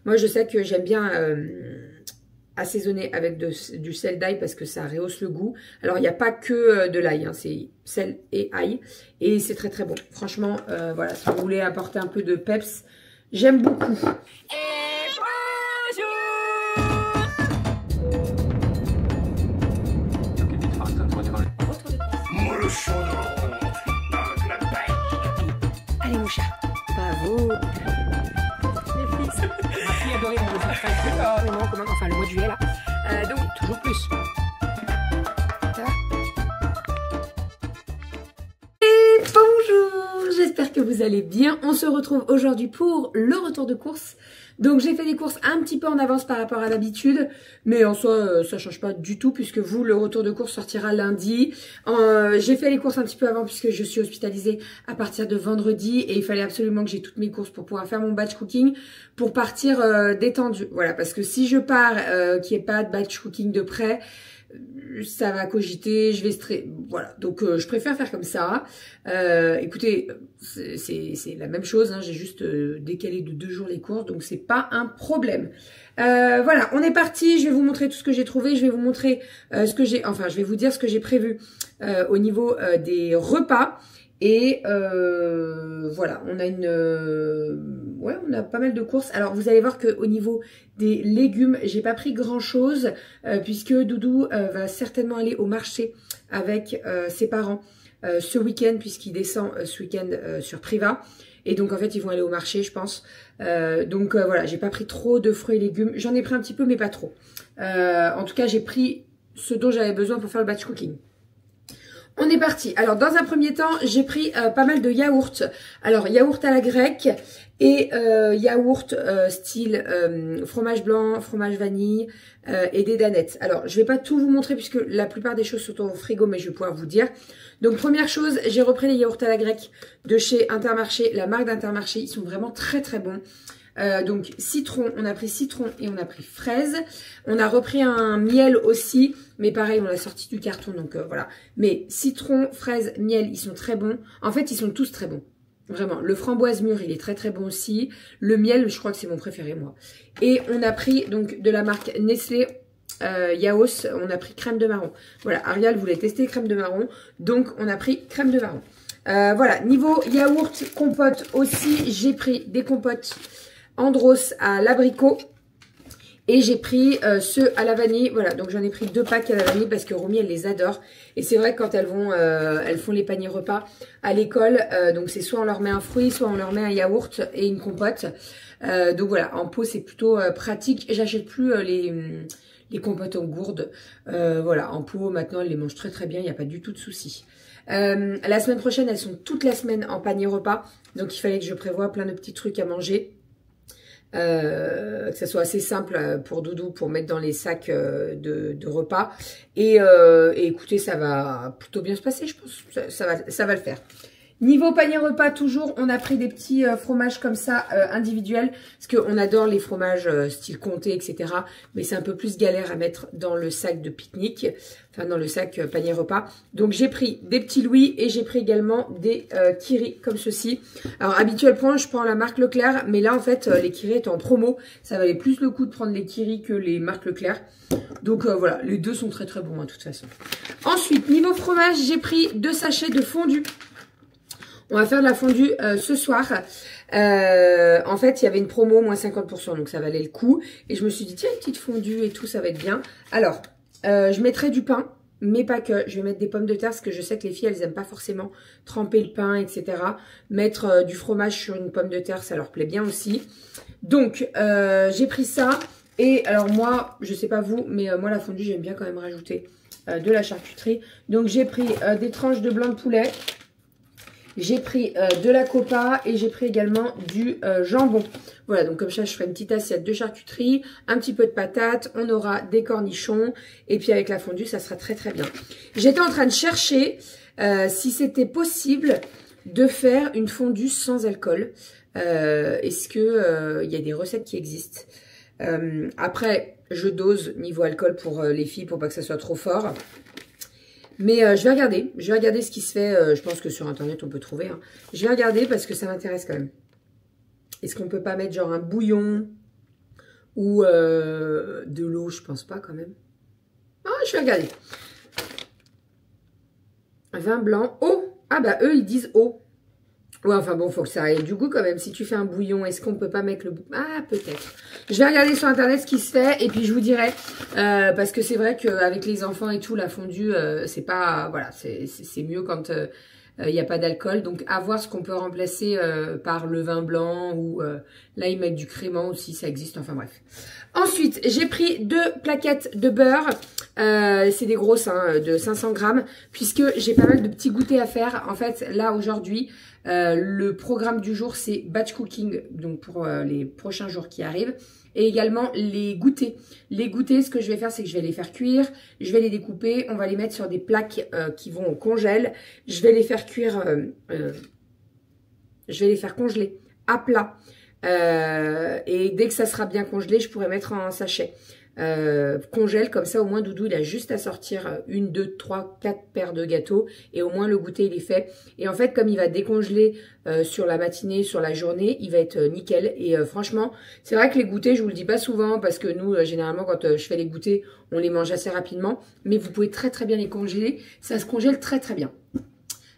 Moi, je sais que j'aime bien assaisonner avec du sel d'ail parce que ça rehausse le goût. Alors, il n'y a pas que de l'ail, hein, c'est sel et ail. Et c'est très très bon. Franchement, voilà, si vous voulez apporter un peu de peps, j'aime beaucoup. Allez mon chat, bravo. Les fils. Ma fille adorée, on veut faire ça. Enfin le mois de juillet là. Donc toujours plus. Ça va? Et bonjour, j'espère que vous allez bien. On se retrouve aujourd'hui pour le retour de course. Donc j'ai fait des courses un petit peu en avance par rapport à d'habitude, mais en soi ça change pas du tout puisque vous le retour de course sortira lundi. J'ai fait les courses un petit peu avant puisque je suis hospitalisée à partir de vendredi et il fallait absolument que j'ai toutes mes courses pour pouvoir faire mon batch cooking pour partir détendue. Voilà, parce que si je pars qu'il n'y ait pas de batch cooking de près, ça va cogiter, je vais stresser, voilà, donc je préfère faire comme ça. Écoutez, c'est la même chose, hein, j'ai juste décalé de 2 jours les courses, donc c'est pas un problème. Voilà, on est parti, je vais vous montrer tout ce que j'ai trouvé, je vais vous montrer ce que j'ai, enfin je vais vous dire ce que j'ai prévu au niveau des repas. Et voilà, on a ouais, on a pas mal de courses. Alors vous allez voir que au niveau des légumes, j'ai pas pris grand chose puisque Doudou va certainement aller au marché avec ses parents ce week-end puisqu'il descend ce week-end sur Priva. Et donc en fait ils vont aller au marché je pense. Donc voilà, j'ai pas pris trop de fruits et légumes. J'en ai pris un petit peu mais pas trop. En tout cas j'ai pris ce dont j'avais besoin pour faire le batch cooking. On est parti. Alors dans un premier temps, j'ai pris pas mal de yaourts. Alors yaourt à la grecque et yaourt style fromage blanc, fromage vanille et des danettes. Alors je vais pas tout vous montrer puisque la plupart des choses sont au frigo, mais je vais pouvoir vous dire. Donc première chose, j'ai repris les yaourts à la grecque de chez Intermarché, la marque d'Intermarché. Ils sont vraiment très très bons. Donc citron, on a pris citron et on a pris fraise. On a repris un miel aussi, mais pareil on l'a sorti du carton donc voilà. Mais citron, fraise, miel, ils sont très bons. En fait ils sont tous très bons. Vraiment, le framboise mûr il est très très bon aussi. Le miel je crois que c'est mon préféré moi. Et on a pris donc de la marque Nestlé Yaos, on a pris crème de marron. Voilà, Ariel voulait tester crème de marron, donc on a pris crème de marron. Voilà, niveau yaourt, compote aussi, j'ai pris des compotes Andros à l'abricot et j'ai pris ceux à la vanille. Voilà, donc j'en ai pris 2 packs à la vanille parce que Romy elle les adore et c'est vrai que quand elles font les paniers repas à l'école, donc c'est soit on leur met un fruit, soit on leur met un yaourt et une compote. Donc voilà, en pot c'est plutôt pratique. J'achète plus les compotes en gourde. Voilà, en pot maintenant elles les mangent très très bien, il n'y a pas du tout de souci. La semaine prochaine elles sont toute la semaine en panier repas, donc il fallait que je prévoie plein de petits trucs à manger. Que ça soit assez simple pour Doudou pour mettre dans les sacs de repas et écoutez ça va plutôt bien se passer je pense, ça va le faire. Niveau panier repas toujours on a pris des petits fromages comme ça individuels parce qu'on adore les fromages style comté etc, mais c'est un peu plus galère à mettre dans le sac de pique-nique, enfin dans le sac panier repas. Donc j'ai pris des petits Louis et j'ai pris également des Kiri comme ceci. Alors habituellement je prends la marque Leclerc, mais là en fait les Kiri étaient en promo, ça valait plus le coup de prendre les Kiri que les marques Leclerc. Donc voilà, les deux sont très très bons de toute façon. Ensuite niveau fromage j'ai pris 2 sachets de fondu. On va faire de la fondue ce soir. En fait, il y avait une promo, moins 50%, donc ça valait le coup. Et je me suis dit, tiens, une petite fondue et tout, ça va être bien. Alors, je mettrai du pain, mais pas que. Je vais mettre des pommes de terre, parce que je sais que les filles, elles n'aiment pas forcément tremper le pain, etc. Mettre du fromage sur une pomme de terre, ça leur plaît bien aussi. Donc, j'ai pris ça. Et alors moi, je sais pas vous, mais moi, la fondue, j'aime bien quand même rajouter de la charcuterie. Donc, j'ai pris des tranches de blanc de poulet. J'ai pris de la copa et j'ai pris également du jambon. Voilà, donc comme ça, je ferai une petite assiette de charcuterie, un petit peu de patates, on aura des cornichons et puis avec la fondue, ça sera très très bien. J'étais en train de chercher si c'était possible de faire une fondue sans alcool. Est-ce que y a des recettes qui existent? Après, je dose niveau alcool pour les filles pour pas que ça soit trop fort. Mais je vais regarder ce qui se fait, je pense que sur internet on peut trouver. Hein. Je vais regarder parce que ça m'intéresse quand même. Est-ce qu'on peut pas mettre genre un bouillon Ou de l'eau, je pense pas quand même. Ah, je vais regarder. Vin blanc, eau. Ah bah eux, ils disent eau. Ouais, enfin bon, faut que ça ait du goût quand même. Si tu fais un bouillon, est-ce qu'on peut pas mettre le... Ah, peut-être. Je vais regarder sur Internet ce qui se fait et puis je vous dirai. Parce que c'est vrai qu'avec les enfants et tout, la fondue, c'est pas... Voilà, c'est mieux quand il n'y a pas d'alcool. Donc, à voir ce qu'on peut remplacer par le vin blanc ou là, ils mettent du crément aussi, ça existe. Enfin, bref. Ensuite, j'ai pris 2 plaquettes de beurre. C'est des grosses, hein, de 500 grammes, puisque j'ai pas mal de petits goûters à faire. En fait, là, aujourd'hui... le programme du jour, c'est batch cooking, donc pour les prochains jours qui arrivent. Et également les goûters. Les goûters, ce que je vais faire, c'est que je vais les faire cuire. Je vais les découper. On va les mettre sur des plaques qui vont au congèle. Je vais les faire cuire... je vais les faire congeler à plat. Et dès que ça sera bien congelé, je pourrai mettre en sachet. Congèle, comme ça au moins Doudou il a juste à sortir 1, 2, 3, 4 paires de gâteaux et au moins le goûter il est fait. Et en fait comme il va décongeler sur la matinée, sur la journée, il va être nickel. Et franchement c'est vrai que les goûters je vous le dis pas souvent parce que nous généralement quand je fais les goûters on les mange assez rapidement, mais vous pouvez très très bien les congeler, ça se congèle très très bien.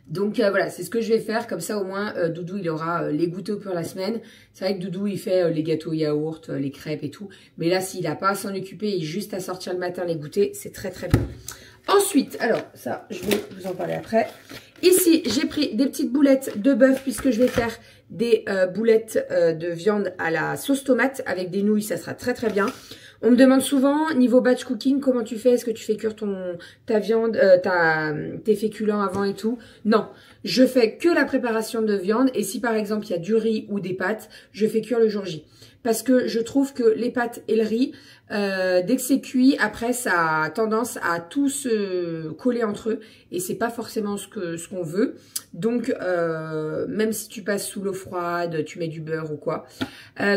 Donc voilà, c'est ce que je vais faire, comme ça au moins Doudou il aura les goûters pour la semaine. C'est vrai que Doudou il fait les gâteaux yaourt, les crêpes et tout. Mais là s'il n'a pas à s'en occuper et juste à sortir le matin les goûters, c'est très très bien. Ensuite, alors ça je vais vous en parler après. Ici j'ai pris des petites boulettes de bœuf puisque je vais faire des boulettes de viande à la sauce tomate avec des nouilles, ça sera très très bien. On me demande souvent, niveau batch cooking, comment tu fais? Est-ce que tu fais cuire ta viande, tes féculents avant et tout? Non, je fais que la préparation de viande. Et si par exemple, il y a du riz ou des pâtes, je fais cuire le jour J. Parce que je trouve que les pâtes et le riz, dès que c'est cuit, après, ça a tendance à tout se coller entre eux. Et c'est pas forcément ce qu'on veut. Donc, même si tu passes sous l'eau froide, tu mets du beurre ou quoi.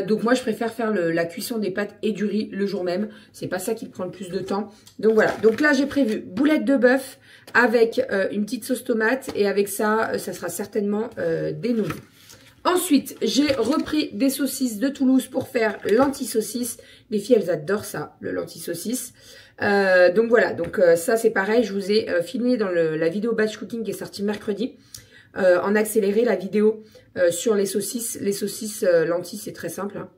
Donc, moi, je préfère faire la cuisson des pâtes et du riz le jour même. C'est pas ça qui prend le plus de temps. Donc, voilà. Donc là, j'ai prévu boulettes de bœuf avec une petite sauce tomate. Et avec ça, ça sera certainement des nouilles. Ensuite, j'ai repris des saucisses de Toulouse pour faire l'anti-saucisse. Les filles, elles adorent ça, le l'anti-saucisse. Donc voilà, donc ça c'est pareil, je vous ai filmé dans la vidéo batch cooking qui est sortie mercredi. En accéléré, la vidéo sur les saucisses. Les saucisses lentilles, c'est très simple. Hein.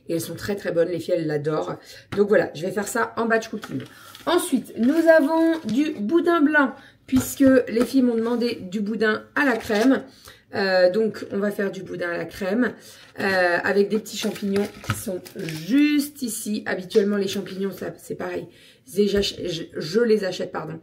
Et elles sont très très bonnes, les filles, elles l'adorent. Donc voilà, je vais faire ça en batch cooking. Ensuite, nous avons du boudin blanc, puisque les filles m'ont demandé du boudin à la crème. Donc on va faire du boudin à la crème avec des petits champignons qui sont juste ici. Habituellement les champignons c'est pareil, je les achète pardon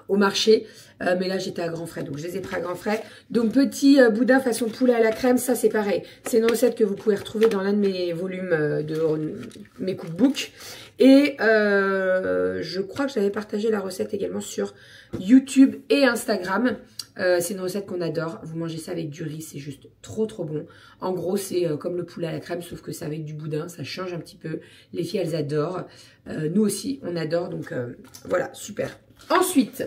au marché, mais là j'étais à grands frais donc je les ai pris à grands frais. Donc petit boudin façon poulet à la crème, ça c'est pareil, c'est une recette que vous pouvez retrouver dans l'un de mes volumes de mes cookbooks. Et je crois que j'avais partagé la recette également sur YouTube et Instagram. C'est une recette qu'on adore. Vous mangez ça avec du riz, c'est juste trop trop bon. En gros, c'est comme le poulet à la crème, sauf que c'est avec du boudin. Ça change un petit peu. Les filles, elles adorent. Nous aussi, on adore. Donc voilà, super. Ensuite,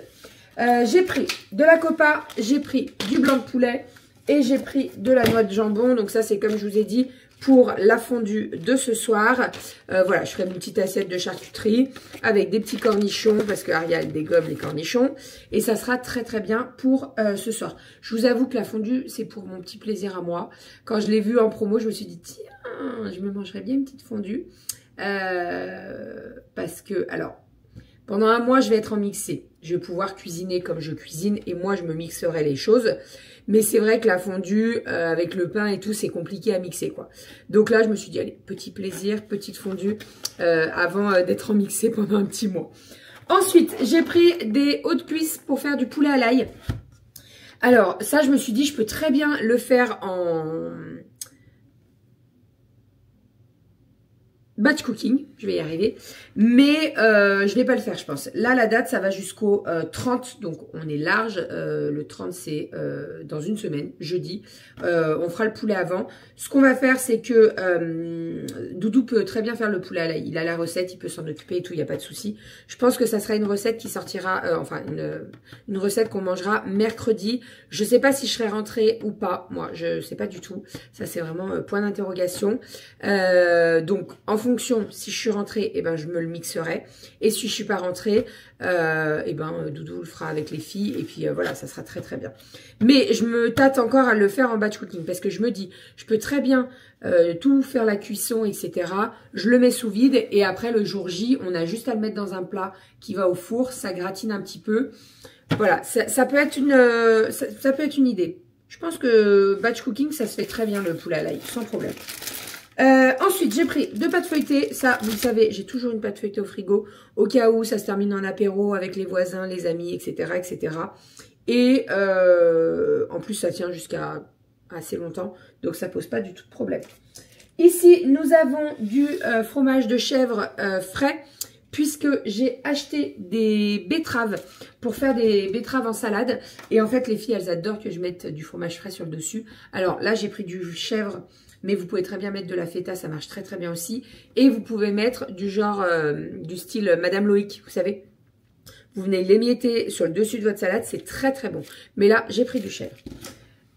j'ai pris de la copa, j'ai pris du blanc de poulet et j'ai pris de la noix de jambon. Donc ça, c'est comme je vous ai dit, pour la fondue de ce soir. Voilà, je ferai une petite assiette de charcuterie avec des petits cornichons parce que Ariel dégomme les cornichons. Et ça sera très très bien pour ce soir. Je vous avoue que la fondue, c'est pour mon petit plaisir à moi. Quand je l'ai vue en promo, je me suis dit, tiens, je me mangerais bien une petite fondue. Parce que, alors, pendant un mois, je vais être en mixé. Je vais pouvoir cuisiner comme je cuisine et moi, je me mixerai les choses. Mais c'est vrai que la fondue, avec le pain et tout, c'est compliqué à mixer, quoi. Donc là, je me suis dit, allez, petit plaisir, petite fondue, avant d'être en mixé pendant un petit mois. Ensuite, j'ai pris des hautes cuisses pour faire du poulet à l'ail. Alors, ça, je me suis dit, je peux très bien le faire en... batch cooking, je vais y arriver, mais je vais pas le faire je pense. Là la date ça va jusqu'au 30, donc on est large, le 30 c'est dans une semaine, jeudi, on fera le poulet avant. Ce qu'on va faire c'est que Doudou peut très bien faire le poulet à l'ail, il a la recette, il peut s'en occuper et tout, il n'y a pas de souci. Je pense que ça sera une recette qui sortira, enfin une recette qu'on mangera mercredi. Je sais pas si je serai rentrée ou pas, moi je sais pas du tout, ça c'est vraiment point d'interrogation. Donc en fonction, si je suis rentrée, eh ben, je me le mixerai. Et si je suis pas rentrée, eh ben, Doudou le fera avec les filles. Et puis voilà, ça sera très très bien. Mais je me tâte encore à le faire en batch cooking. Parce que je me dis, je peux très bien tout faire la cuisson, etc. Je le mets sous vide. Et après, le jour J, on a juste à le mettre dans un plat qui va au four. Ça gratine un petit peu. Voilà, ça peut être ça peut être une idée. Je pense que batch cooking, ça se fait très bien le poulet à l'ail, sans problème. Ensuite, j'ai pris 2 pâtes feuilletées. Ça, vous le savez, j'ai toujours une pâte feuilletée au frigo. Au cas où ça se termine en apéro avec les voisins, les amis, etc. etc. Et en plus, ça tient jusqu'à assez longtemps. Donc, ça pose pas du tout de problème. Ici, nous avons du fromage de chèvre frais. Puisque j'ai acheté des betteraves pour faire des betteraves en salade. Et en fait, les filles, elles adorent que je mette du fromage frais sur le dessus. Alors là, j'ai pris du chèvre, mais vous pouvez très bien mettre de la feta, ça marche très très bien aussi. Et vous pouvez mettre du genre, du style Madame Loïc, vous savez. Vous venez l'émietter sur le dessus de votre salade, c'est très très bon. Mais là, j'ai pris du chèvre.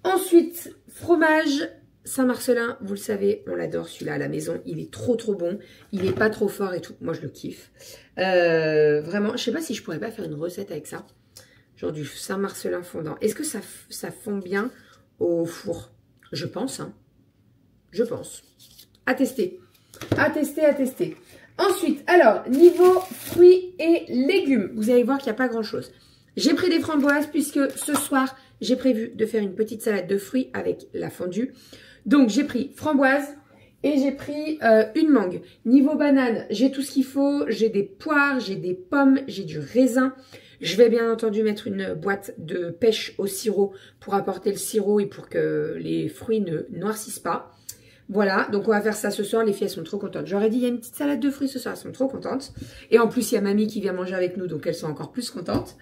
Ensuite, fromage Saint-Marcelin, vous le savez, on l'adore celui-là à la maison. Il est trop trop bon. Il n'est pas trop fort et tout. Moi, je le kiffe. Vraiment, je sais pas si je pourrais pas faire une recette avec ça. Genre du Saint-Marcelin fondant. Est-ce que ça fond bien au four? Je pense, hein. Je pense. À tester. À tester, à tester. Ensuite, alors, niveau fruits et légumes. Vous allez voir qu'il n'y a pas grand-chose. J'ai pris des framboises puisque ce soir, j'ai prévu de faire une petite salade de fruits avec la fondue. Donc, j'ai pris framboise et j'ai pris une mangue. Niveau banane, j'ai tout ce qu'il faut. J'ai des poires, j'ai des pommes, j'ai du raisin. Je vais bien entendu mettre une boîte de pêche au sirop pour apporter le sirop et pour que les fruits ne noircissent pas. Voilà, donc on va faire ça ce soir. Les filles, elles sont trop contentes. J'aurais dit, il y a une petite salade de fruits ce soir. Elles sont trop contentes. Et en plus, il y a mamie qui vient manger avec nous, donc elles sont encore plus contentes.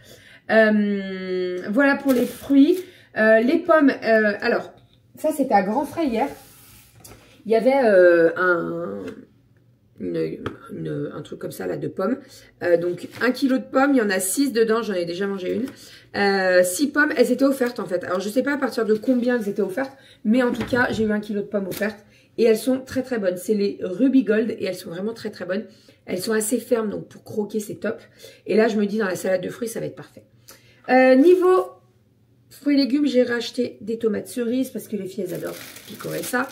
Voilà pour les fruits. Les pommes, alors, ça c'était à Grand Frais hier. Il y avait un truc comme ça là de pommes. Donc 1 kilo de pommes, il y en a 6 dedans, j'en ai déjà mangé une. 6 pommes, elles étaient offertes en fait. Alors je sais pas à partir de combien elles étaient offertes, mais en tout cas j'ai eu 1 kilo de pommes offertes. Et elles sont très très bonnes. C'est les Ruby Gold et elles sont vraiment très très bonnes. Elles sont assez fermes, donc pour croquer c'est top. Et là je me dis dans la salade de fruits ça va être parfait. Niveau fruits et légumes, j'ai racheté des tomates cerises parce que les filles elles adorent picorer ça.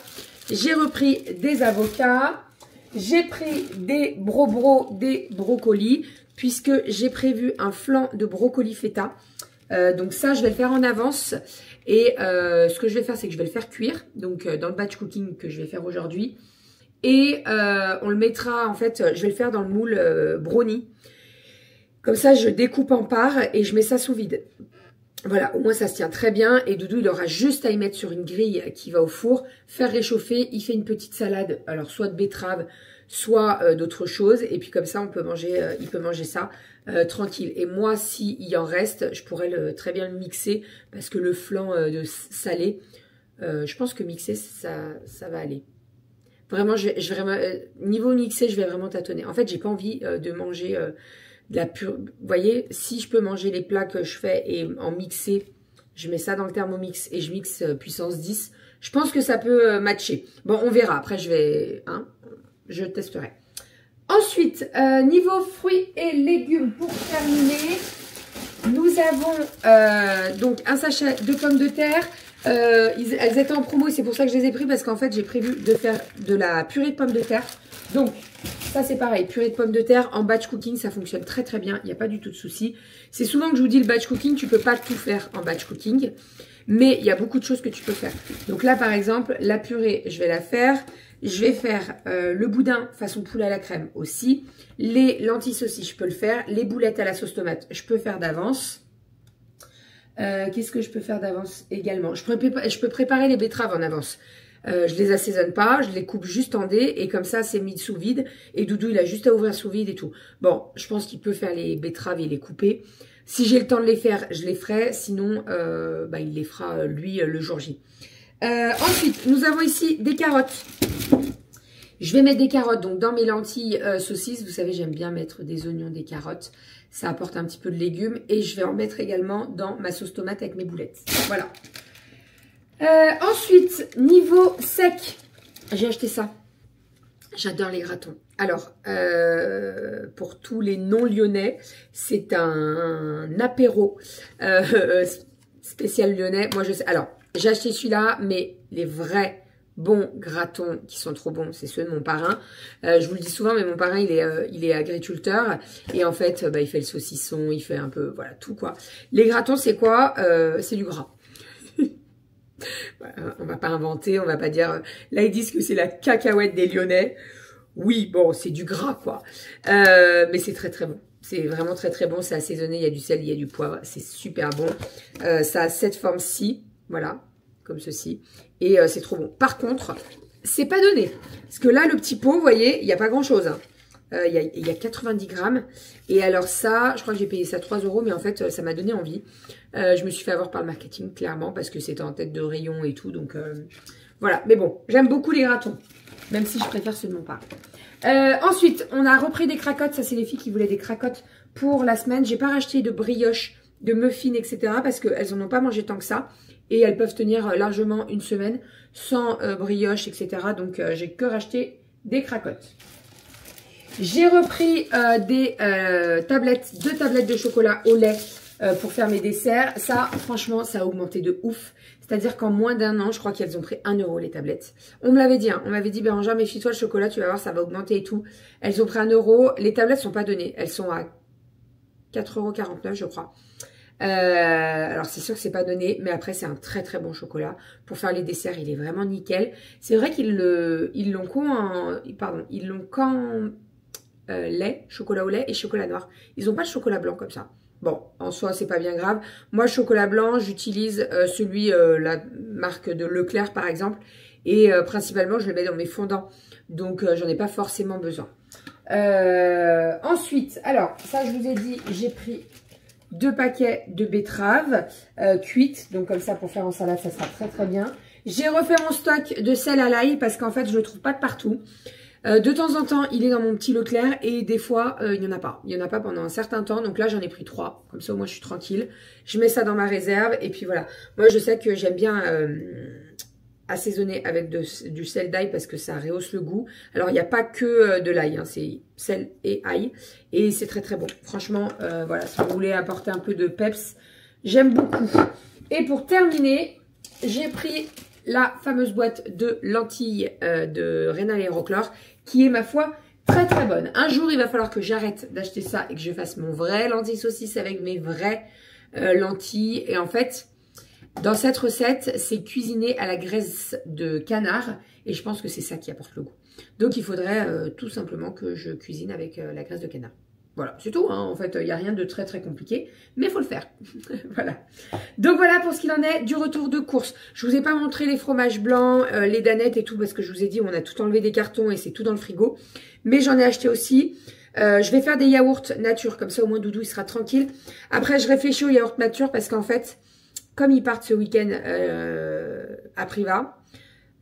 J'ai repris des avocats. J'ai pris des brocolis puisque j'ai prévu un flan de brocoli feta. Donc ça je vais le faire en avance. Et ce que je vais faire c'est que je vais le faire cuire. Donc dans le batch cooking que je vais faire aujourd'hui. Et on le mettra en fait, je vais le faire dans le moule brownie. Comme ça je découpe en parts et je mets ça sous vide. Voilà, au moins ça se tient très bien. Et Doudou, il aura juste à y mettre sur une grille qui va au four, faire réchauffer. Il fait une petite salade, alors soit de betterave, soit d'autres choses. Et puis comme ça, on peut manger, il peut manger ça tranquille. Et moi, s'il y en reste, je pourrais très bien le mixer parce que le flan de salé, je pense que mixer, ça va aller. Vraiment, niveau mixé, je vais vraiment tâtonner. En fait, j'ai pas envie de manger... de la pure, vous voyez, si je peux manger les plats que je fais et en mixer, je mets ça dans le Thermomix et je mixe puissance 10, je pense que ça peut matcher. Bon, on verra, après je testerai. Ensuite, niveau fruits et légumes, pour terminer, nous avons donc un sachet de pommes de terre. Elles étaient en promo, c'est pour ça que je les ai pris parce qu'en fait, j'ai prévu de faire de la purée de pommes de terre. Donc, ça c'est pareil, purée de pommes de terre en batch cooking, ça fonctionne très très bien, il n'y a pas du tout de souci. C'est souvent que je vous dis le batch cooking, tu peux pas tout faire en batch cooking, mais il y a beaucoup de choses que tu peux faire. Donc là par exemple, la purée, je vais la faire. Je vais faire le boudin façon poulet à la crème aussi. Les lentilles saucisses, je peux le faire. Les boulettes à la sauce tomate, je peux faire d'avance. Qu'est-ce que je peux faire d'avance également? Je peux préparer les betteraves en avance. Je les assaisonne pas, je les coupe juste en dés et comme ça c'est mis sous vide et Doudou il a juste à ouvrir sous vide et tout. Bon, je pense qu'il peut faire les betteraves et les couper. Si j'ai le temps de les faire, je les ferai, sinon il les fera lui le jour J. Ensuite, nous avons ici des carottes. Je vais mettre des carottes donc dans mes lentilles saucisses. Vous savez, j'aime bien mettre des oignons, des carottes. Ça apporte un petit peu de légumes. Et je vais en mettre également dans ma sauce tomate avec mes boulettes. Voilà. Ensuite, niveau sec, j'ai acheté ça. J'adore les gratons. Alors, pour tous les non-lyonnais, c'est un apéro spécial lyonnais. Moi, je sais. Alors, j'ai acheté celui-là, mais les vrais bons gratons qui sont trop bons, c'est ceux de mon parrain. Je vous le dis souvent, mais mon parrain, il est agriculteur. Et en fait, il fait le saucisson, il fait un peu, voilà, tout quoi. Les gratons, c'est quoi? C'est du gras. On va pas inventer, on va pas dire... Là, ils disent que c'est la cacahuète des Lyonnais. Oui, bon, c'est du gras, quoi. Mais c'est très, très bon. C'est vraiment très, très bon. C'est assaisonné, il y a du sel, il y a du poivre. C'est super bon. Ça a cette forme-ci, voilà, comme ceci. Et c'est trop bon. Par contre, c'est pas donné. Parce que là, le petit pot, vous voyez, il n'y a pas grand-chose. Hein. Il y a 90 grammes. Et alors ça, je crois que j'ai payé ça 3 €, mais en fait, ça m'a donné envie. Je me suis fait avoir par le marketing, clairement, parce que c'était en tête de rayon et tout. Donc, voilà. Mais bon, j'aime beaucoup les gratons, même si je préfère ceux de mon parrain. Ensuite, on a repris des cracottes. Ça, c'est les filles qui voulaient des cracottes pour la semaine. J'ai pas racheté de brioche, de muffins, etc. parce qu'elles en ont pas mangé tant que ça. Et elles peuvent tenir largement une semaine sans brioche, etc. Donc, j'ai que racheté des cracottes. J'ai repris deux tablettes de chocolat au lait pour faire mes desserts. Ça, franchement, ça a augmenté de ouf. C'est-à-dire qu'en moins d'un an, je crois qu'elles ont pris 1 € les tablettes. On me l'avait dit, hein. On m'avait dit, Bérangère, méfie-toi le chocolat, tu vas voir, ça va augmenter et tout. Elles ont pris 1 €. Les tablettes sont pas données. Elles sont à 4,49 €, je crois. Alors c'est sûr que c'est pas donné, mais après c'est un très très bon chocolat. Pour faire les desserts, il est vraiment nickel. C'est vrai qu'ils l'ont qu'en lait, chocolat au lait et chocolat noir. Ils n'ont pas de chocolat blanc comme ça. Bon, en soi, c'est pas bien grave. Moi, chocolat blanc, j'utilise celui, la marque de Leclerc, par exemple. Et principalement, je le mets dans mes fondants. Donc, j'en ai pas forcément besoin. Ensuite, alors, ça, je vous ai dit, j'ai pris 2 paquets de betteraves cuites. Donc, comme ça, pour faire en salade, ça sera très, très bien. J'ai refait mon stock de sel à l'ail parce qu'en fait, je le trouve pas de partout. De temps en temps, il est dans mon petit Leclerc et des fois, il n'y en a pas. Il n'y en a pas pendant un certain temps. Donc là, j'en ai pris 3. Comme ça, au moins, je suis tranquille. Je mets ça dans ma réserve et puis voilà. Moi, je sais que j'aime bien assaisonner avec du sel d'ail parce que ça rehausse le goût. Alors, il n'y a pas que de l'ail. Hein, c'est sel et ail. Et c'est très, très bon. Franchement, voilà. Si vous voulez apporter un peu de peps, j'aime beaucoup. Et pour terminer, j'ai pris la fameuse boîte de lentilles de Rénal et Roclor qui est, ma foi, très très bonne. Un jour, il va falloir que j'arrête d'acheter ça et que je fasse mon vrai lentilles saucisse avec mes vraies lentilles. Et en fait, dans cette recette, c'est cuisiné à la graisse de canard et je pense que c'est ça qui apporte le goût. Donc, il faudrait tout simplement que je cuisine avec la graisse de canard. Voilà, c'est tout, hein. En fait, il n'y a rien de très très compliqué, mais il faut le faire. Voilà. Donc voilà pour ce qu'il en est du retour de course. Je vous ai pas montré les fromages blancs, les danettes et tout, parce que je vous ai dit, on a tout enlevé des cartons et c'est tout dans le frigo. Mais j'en ai acheté aussi. Je vais faire des yaourts nature, comme ça au moins Doudou il sera tranquille. Après, je réfléchis aux yaourts nature parce qu'en fait, comme ils partent ce week-end à Priva,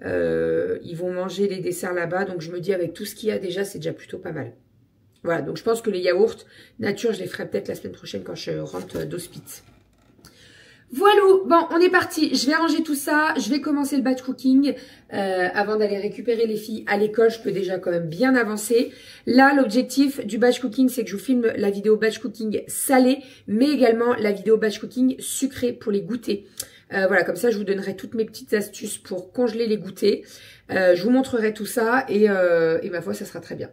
ils vont manger les desserts là-bas. Donc je me dis, avec tout ce qu'il y a déjà, c'est déjà plutôt pas mal. Voilà, donc je pense que les yaourts nature, je les ferai peut-être la semaine prochaine quand je rentre d'hospice. Voilà, bon, on est parti. Je vais ranger tout ça. Je vais commencer le batch cooking avant d'aller récupérer les filles à l'école. Je peux déjà quand même bien avancer. Là, l'objectif du batch cooking, c'est que je vous filme la vidéo batch cooking salée, mais également la vidéo batch cooking sucrée pour les goûters. Voilà, comme ça, je vous donnerai toutes mes petites astuces pour congeler les goûters. Je vous montrerai tout ça et ma foi, ça sera très bien.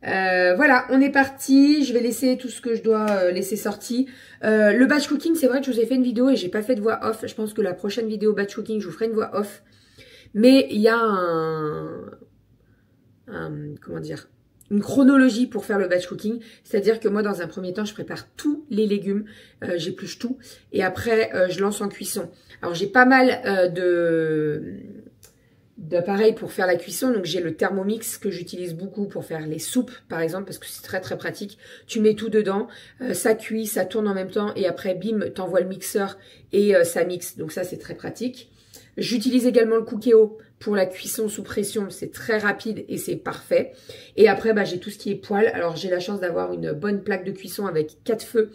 Voilà, on est parti. Je vais laisser tout ce que je dois laisser sorti. Le batch cooking, c'est vrai que je vous ai fait une vidéo et j'ai pas fait de voix off. Je pense que la prochaine vidéo batch cooking, je vous ferai une voix off. Mais il y a comment dire, une chronologie pour faire le batch cooking. C'est-à-dire que moi, dans un premier temps, je prépare tous les légumes, j'épluche tout. Et après, je lance en cuisson. Alors, j'ai pas mal d'appareils pour faire la cuisson. Donc j'ai le Thermomix que j'utilise beaucoup pour faire les soupes par exemple parce que c'est très très pratique. Tu mets tout dedans, ça cuit, ça tourne en même temps et après bim, t'envoies le mixeur et ça mixe. Donc ça c'est très pratique. J'utilise également le Cookéo pour la cuisson sous pression, c'est très rapide et c'est parfait. Et après j'ai tout ce qui est poêle. Alors j'ai la chance d'avoir une bonne plaque de cuisson avec 4 feux.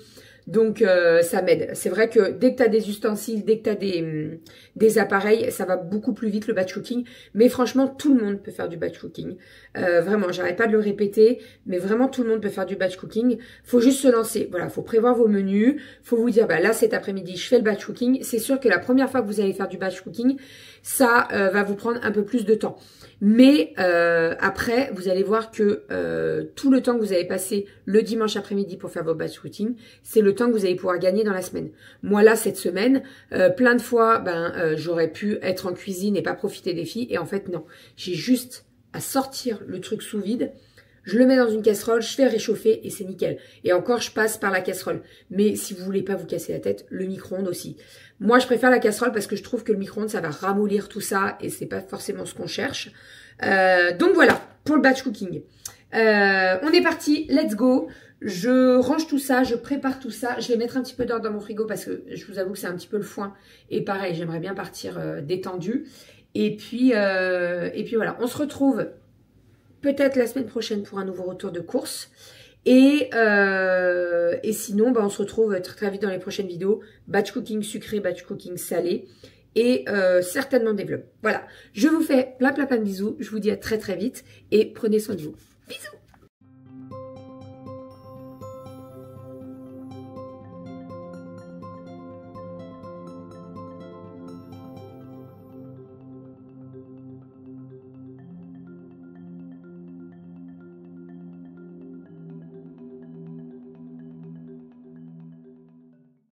Donc ça m'aide. C'est vrai que dès que tu as des ustensiles, dès que tu as des appareils, ça va beaucoup plus vite le batch cooking. Mais franchement, tout le monde peut faire du batch cooking. Vraiment, j'arrête pas de le répéter, mais vraiment tout le monde peut faire du batch cooking. Faut juste se lancer. Voilà, faut prévoir vos menus. Faut vous dire, là cet après-midi, je fais le batch cooking. C'est sûr que la première fois que vous allez faire du batch cooking, ça va vous prendre un peu plus de temps. Mais après, vous allez voir que tout le temps que vous avez passé le dimanche après-midi pour faire vos batch cooking, c'est le temps que vous allez pouvoir gagner dans la semaine. Moi là, cette semaine, plein de fois, j'aurais pu être en cuisine et pas profiter des filles. Et en fait, non. J'ai juste à sortir le truc sous vide. Je le mets dans une casserole, je fais réchauffer et c'est nickel. Et encore, je passe par la casserole. Mais si vous voulez pas vous casser la tête, le micro-ondes aussi. Moi, je préfère la casserole parce que je trouve que le micro-ondes, ça va ramollir tout ça et c'est pas forcément ce qu'on cherche. Donc voilà, pour le batch cooking. On est parti, let's go. Je range tout ça, je prépare tout ça. Je vais mettre un petit peu d'ordre dans mon frigo parce que je vous avoue que c'est un petit peu le foin. Et pareil, j'aimerais bien partir détendue. Et puis voilà, on se retrouve peut-être la semaine prochaine pour un nouveau retour de course. Et sinon, on se retrouve très, très vite dans les prochaines vidéos. Batch cooking sucré, batch cooking salé. Et certainement des vlogs. Voilà, je vous fais plein de bisous. Je vous dis à très très vite. Et prenez soin de vous. Bisous!